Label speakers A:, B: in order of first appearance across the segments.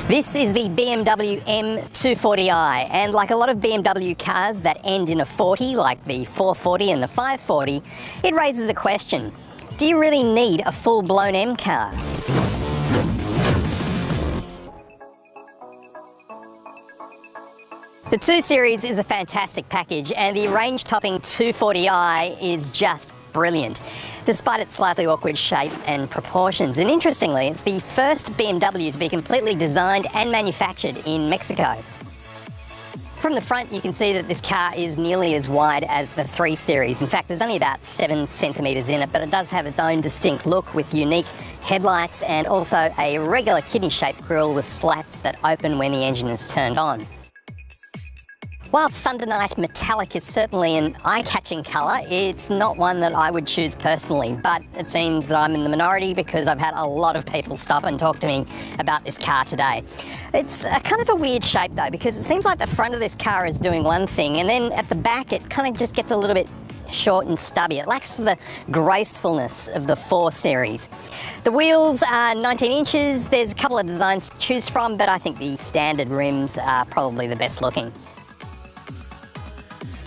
A: This is the BMW M240i, and like a lot of BMW cars that end in a 40, like the 440 and the 540, it raises a question. Do you really need a full-blown M car? The 2 Series is a fantastic package, and the range-topping 240i is just brilliant, despite its slightly awkward shape and proportions. And interestingly, it's the first BMW to be completely designed and manufactured in Mexico. From the front, you can see that this car is nearly as wide as the 3 Series. In fact, there's only about 7 centimetres in it, but it does have its own distinct look with unique headlights and also a regular kidney-shaped grille with slats that open when the engine is turned on. While Thunder Night Metallic is certainly an eye-catching colour, it's not one that I would choose personally, but it seems that I'm in the minority because I've had a lot of people stop and talk to me about this car today. It's a kind of a weird shape though, because it seems like the front of this car is doing one thing, and then at the back it kind of just gets a little bit short and stubby. It lacks the gracefulness of the 4 Series. The wheels are 19 inches, there's a couple of designs to choose from, but I think the standard rims are probably the best looking.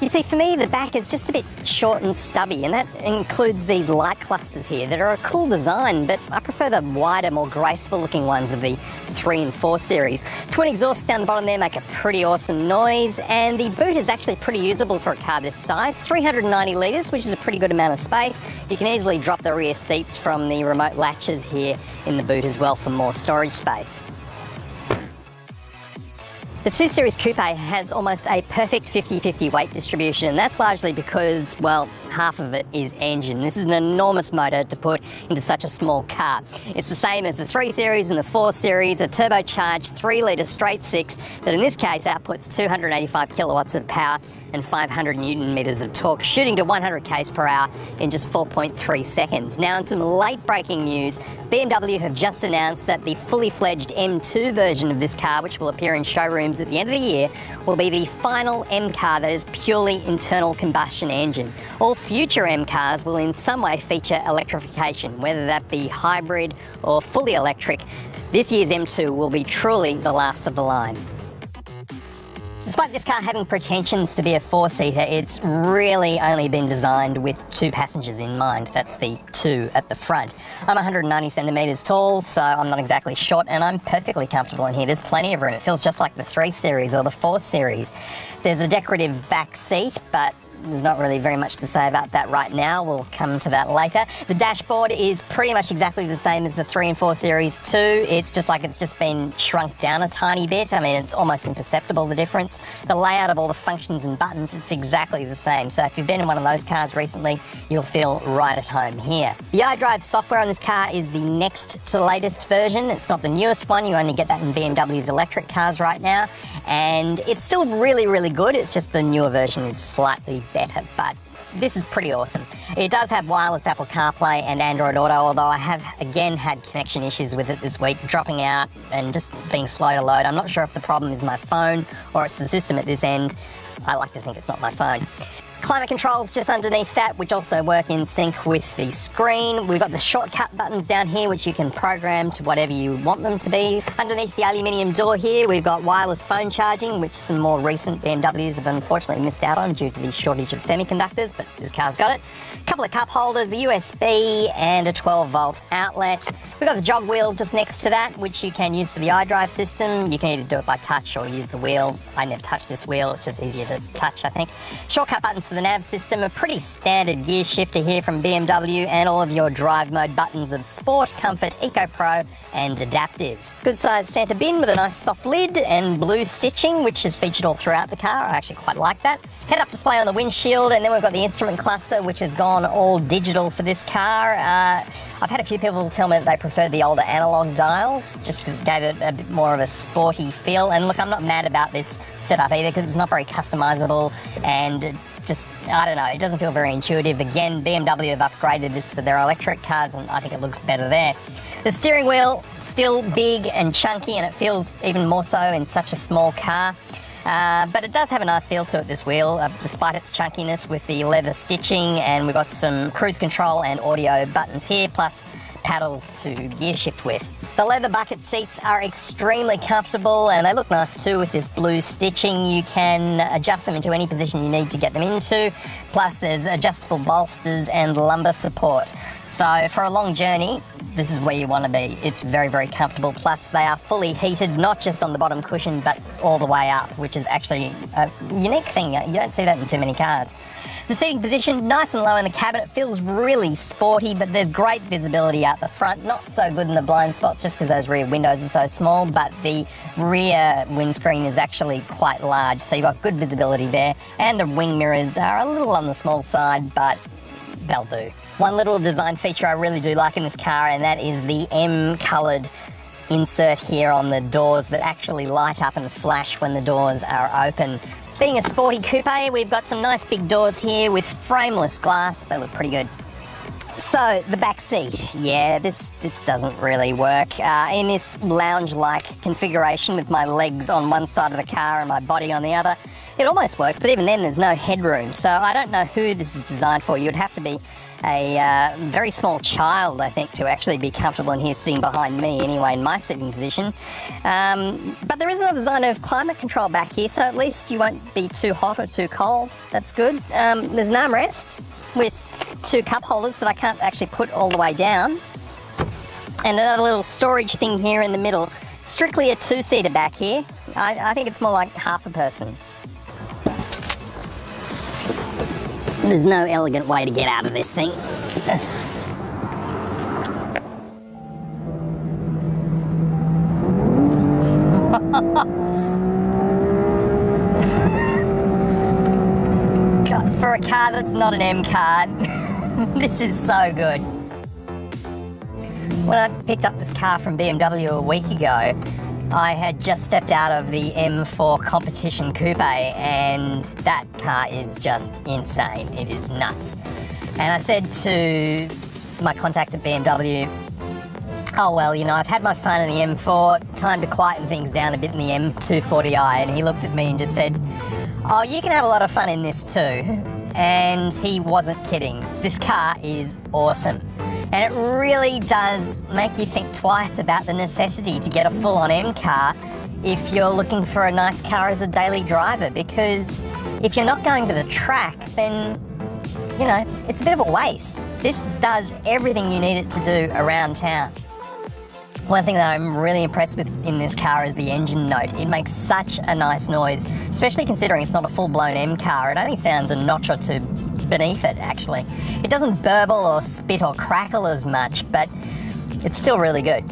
A: You see, for me, the back is just a bit short and stubby, and that includes these light clusters here that are a cool design, but I prefer the wider, more graceful looking ones of the 3 and 4 Series. Twin exhausts down the bottom there make a pretty awesome noise, and the boot is actually pretty usable for a car this size. 390 litres, which is a pretty good amount of space. You can easily drop the rear seats from the remote latches here in the boot as well for more storage space. The 2 Series Coupe has almost a perfect 50-50 weight distribution, and that's largely because, well, half of it is engine. This is an enormous motor to put into such a small car. It's the same as the 3 Series and the 4 Series, a turbocharged 3-litre straight 6 that in this case outputs 285 kilowatts of power and 500 newton meters of torque, shooting to 100 k's per hour in just 4.3 seconds. Now, in some late-breaking news, BMW have just announced that the fully fledged M2 version of this car, which will appear in showrooms at the end of the year, will be the final M car that is purely internal combustion engine. All future M cars will in some way feature electrification, whether that be hybrid or fully electric. This year's M2 will be truly the last of the line. Despite this car having pretensions to be a 4-seater, it's really only been designed with 2 passengers in mind. That's the 2 at the front. I'm 190 centimetres tall, so I'm not exactly short, and I'm perfectly comfortable in here. There's plenty of room. It feels just like the 3 Series or the 4 Series. There's a decorative back seat, but there's not really very much to say about that right now. We'll come to that later. The dashboard is pretty much exactly the same as the 3 and 4 Series too. It's just like it's just been shrunk down a tiny bit. I mean, it's almost imperceptible, the difference. The layout of all the functions and buttons, it's exactly the same. So if you've been in one of those cars recently, you'll feel right at home here. The xDrive software on this car is the next to the latest version. It's not the newest one. You only get that in BMW's electric cars right now. And it's still really, really good. It's just the newer version is slightly better, but this is pretty awesome. It does have wireless Apple CarPlay and Android Auto, although I have again had connection issues with it this week, dropping out and just being slow to load. I'm not sure if the problem is my phone or it's the system at this end. I like to think it's not my phone. Climate controls just underneath that, which also work in sync with the screen. We've got the shortcut buttons down here, which you can program to whatever you want them to be. Underneath the aluminium door here, we've got wireless phone charging, which some more recent BMWs have unfortunately missed out on due to the shortage of semiconductors, but this car's got it. A couple of cup holders, a USB, and a 12-volt outlet. We've got the jog wheel just next to that, which you can use for the xDrive system. You can either do it by touch or use the wheel. I never touch this wheel, it's just easier to touch, I think. Shortcut buttons for the nav system, a pretty standard gear shifter here from BMW, and all of your drive mode buttons of Sport, Comfort, Eco Pro, and Adaptive. Good sized Santa bin with a nice soft lid and blue stitching, which is featured all throughout the car. I actually quite like that. Head-up display on the windshield, and then we've got the instrument cluster, which has gone all digital for this car. I've had a few people tell me that they preferred the older analog dials, just because it gave it a bit more of a sporty feel. And look, I'm not mad about this setup either, because it's not very customizable, and just, I don't know, it doesn't feel very intuitive. Again, BMW have upgraded this for their electric cars, and I think it looks better there. The steering wheel, still big and chunky, and it feels even more so in such a small car. But it does have a nice feel to it, this wheel, despite its chunkiness with the leather stitching, and we've got some cruise control and audio buttons here, plus paddles to gear shift with. The leather bucket seats are extremely comfortable and they look nice too with this blue stitching. You can adjust them into any position you need to get them into. Plus there's adjustable bolsters and lumbar support. So for a long journey, this is where you want to be. It's very, very comfortable. Plus they are fully heated, not just on the bottom cushion, but all the way up, which is actually a unique thing. You don't see that in too many cars. The seating position, nice and low in the cabin. It feels really sporty, but there's great visibility out the front. Not so good in the blind spots just because those rear windows are so small, but the rear windscreen is actually quite large, so you've got good visibility there. And the wing mirrors are a little on the small side, but they'll do. One little design feature I really do like in this car, and that is the M-coloured insert here on the doors that actually light up and flash when the doors are open. Being a sporty coupe, we've got some nice big doors here with frameless glass. They look pretty good. So, the back seat. Yeah, this doesn't really work. In this lounge-like configuration with my legs on one side of the car and my body on the other, it almost works, but even then there's no headroom. So I don't know who this is designed for. You'd have to be a very small child, I think, to actually be comfortable in here sitting behind me anyway in my sitting position. But there is another design of climate control back here, so at least you won't be too hot or too cold. That's good. There's an armrest with 2 cup holders that I can't actually put all the way down. And another little storage thing here in the middle. Strictly a 2-seater back here. I think it's more like half a person. There's no elegant way to get out of this thing. God, for a car that's not an M car, this is so good. When I picked up this car from BMW a week ago, I had just stepped out of the M4 competition coupe and that car is just insane. It is nuts. And I said to my contact at BMW, oh well, you know, I've had my fun in the M4, time to quieten things down a bit in the M240i. And he looked at me and just said, oh, you can have a lot of fun in this too. And he wasn't kidding. This car is awesome. And it really does make you think twice about the necessity to get a full-on M car if you're looking for a nice car as a daily driver, because if you're not going to the track, then, you know, it's a bit of a waste. This does everything you need it to do around town. One thing that I'm really impressed with in this car is the engine note. It makes such a nice noise, especially considering it's not a full-blown M car. It only sounds a notch or two beneath it, actually. It doesn't burble or spit or crackle as much, but it's still really good.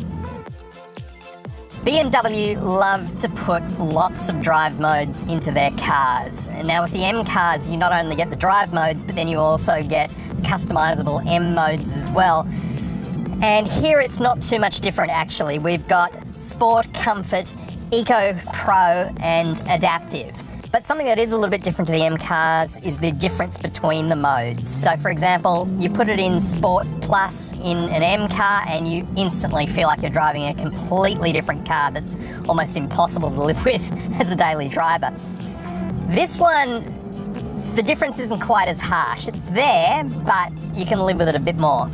A: BMW love to put lots of drive modes into their cars. Now with the M cars, you not only get the drive modes, but then you also get customizable M modes as well. And here it's not too much different, actually. We've got Sport, Comfort, Eco, Pro, and Adaptive. But something that is a little bit different to the M cars is the difference between the modes. So for example, you put it in Sport Plus in an M car and you instantly feel like you're driving a completely different car that's almost impossible to live with as a daily driver. This one, the difference isn't quite as harsh. It's there, but you can live with it a bit more.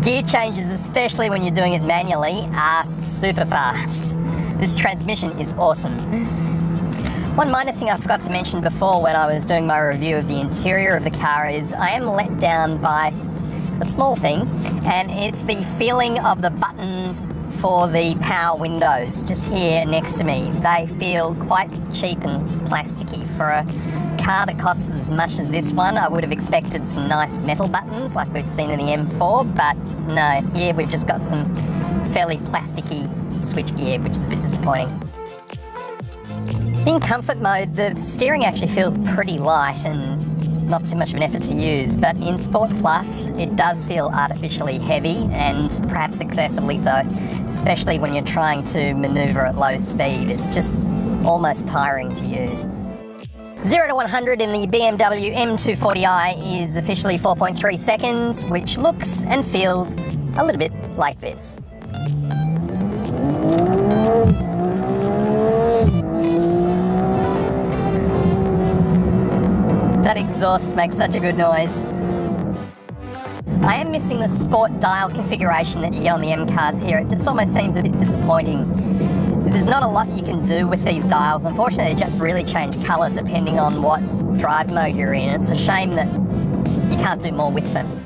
A: Gear changes, especially when you're doing it manually, are super fast. This transmission is awesome. One minor thing I forgot to mention before when I was doing my review of the interior of the car is I am let down by a small thing, and it's the feeling of the buttons for the power windows just here next to me. They feel quite cheap and plasticky. For a car that costs as much as this one, I would have expected some nice metal buttons like we've seen in the M4, but no, here we've just got some fairly plasticky switchgear, which is a bit disappointing. In comfort mode, the steering actually feels pretty light and not too much of an effort to use, but in Sport Plus, it does feel artificially heavy and perhaps excessively so, especially when you're trying to maneuver at low speed. It's just almost tiring to use. 0 to 100 in the BMW M240i is officially 4.3 seconds, which looks and feels a little bit like this. That exhaust makes such a good noise. I am missing the sport dial configuration that you get on the M cars here. It just almost seems a bit disappointing. There's not a lot you can do with these dials. Unfortunately, they just really change colour depending on what drive mode you're in. It's a shame that you can't do more with them.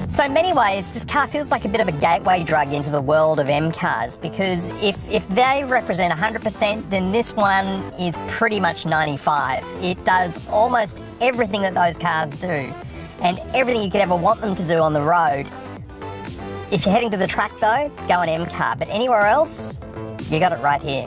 A: So in many ways, this car feels like a bit of a gateway drug into the world of M cars, because if they represent 100%, then this one is pretty much 95. It does almost everything that those cars do, and everything you could ever want them to do on the road. If you're heading to the track though, go an M car, but anywhere else, you got it right here.